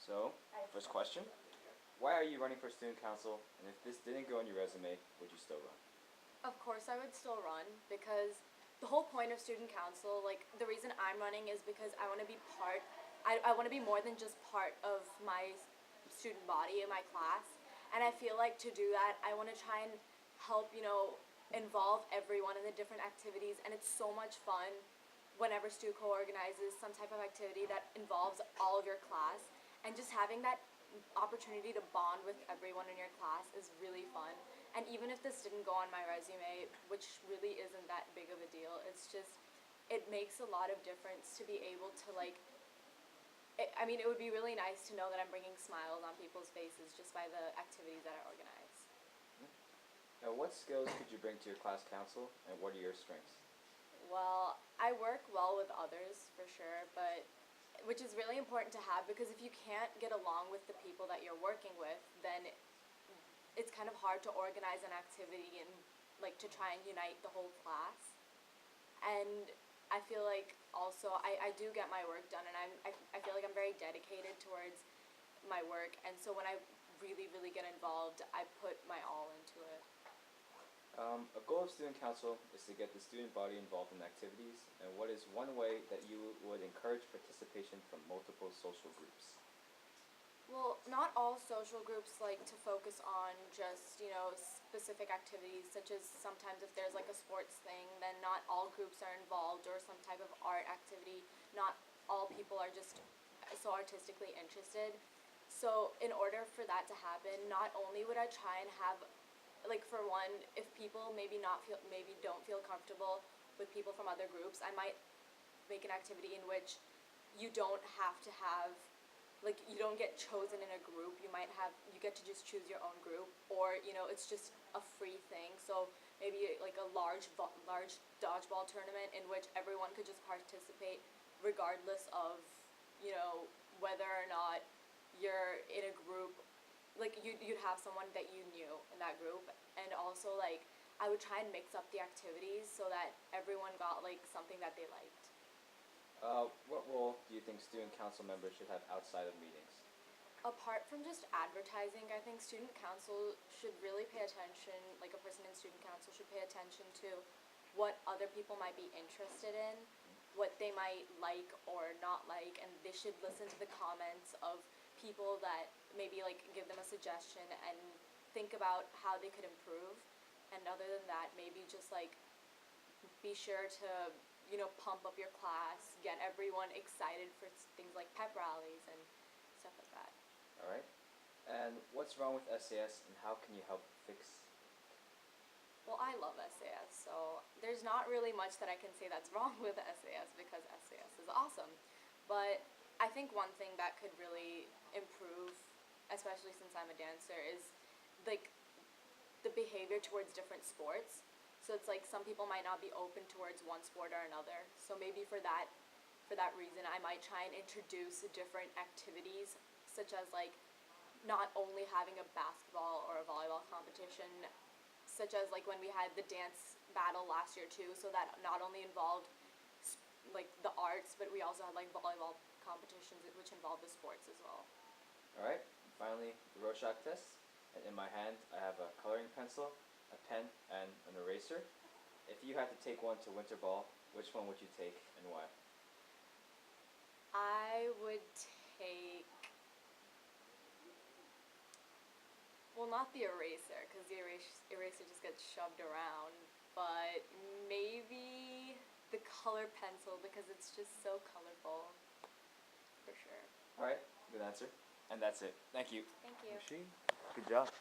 So, first question. Why are you running for student council? And if this didn't go on your resume, would you still run? Of course I would still run because the whole point of student council, like the reason I'm running is because I want to be I want to be more than just part of my student body in my class. And I feel like to do that, I want to try and help, involve everyone in the different activities. And it's so much fun whenever StuCo organizes some type of activity that involves all of your class. And just having that opportunity to bond with everyone in your class is really fun. And even if this didn't go on my resume, which really isn't that big of a deal, it makes a lot of difference to be able to it would be really nice to know that I'm bringing smiles on people's faces just by the activities that I organize. Now, what skills could you bring to your class council, and what are your strengths? Well, I work well with others for sure, which is really important to have because if you can't get along with the people that you're working with, then it's kind of hard to organize an activity and to try and unite the whole class. And I feel like also I do get my work done, and I feel like I'm very dedicated towards my work, and so when I really, really get involved, I put my all into it. A goal of student council is to get the student body involved in activities, and what is one way that you would encourage participation from multiple social groups? Well, not all social groups like to focus on just, specific activities, such as sometimes if there's a sports thing, then not all groups are involved, or some type of art activity. Not all people are just so artistically interested. So in order for that to happen, not only would I try and have, for one, if people maybe don't feel comfortable with people from other groups, I might make an activity in which you don't have to have you don't get chosen in a group. You get to just choose your own group, or it's just a free thing. So maybe a large dodgeball tournament in which everyone could just participate, regardless of whether or not you're in a group. You'd have someone that you knew in that group, and also I would try and mix up the activities so that everyone got something that they liked. What role do you think student council members should have outside of meetings? Apart from just advertising, I think student council should really pay attention, a person in student council should pay attention to what other people might be interested in, what they might like or not like, and they should listen to the comments of people that maybe give them a suggestion and think about how they could improve. And other than that, maybe just be sure to pump up your class, get everyone excited for things like pep rallies and stuff like that. All right. And what's wrong with SAS, and how can you help fix? Well, I love SAS, so there's not really much that I can say that's wrong with SAS because SAS is awesome. But I think one thing that could really improve, especially since I'm a dancer, is the behavior towards different sports. So it's some people might not be open towards one sport or another. So maybe for that reason, I might try and introduce different activities, such as not only having a basketball or a volleyball competition, such as when we had the dance battle last year too. So that not only involved the arts, but we also had volleyball competitions which involved the sports as well. All right. Finally, the Rorschach test. And in my hand, I have a coloring pencil, a pen, and an eraser. If you had to take one to winter ball, which one would you take and why? I would take, well, not the eraser, because the eraser just gets shoved around, but maybe the color pencil, because it's just so colorful, for sure. All right, good answer. And that's it. Thank you. Thank you. Arushi, good job.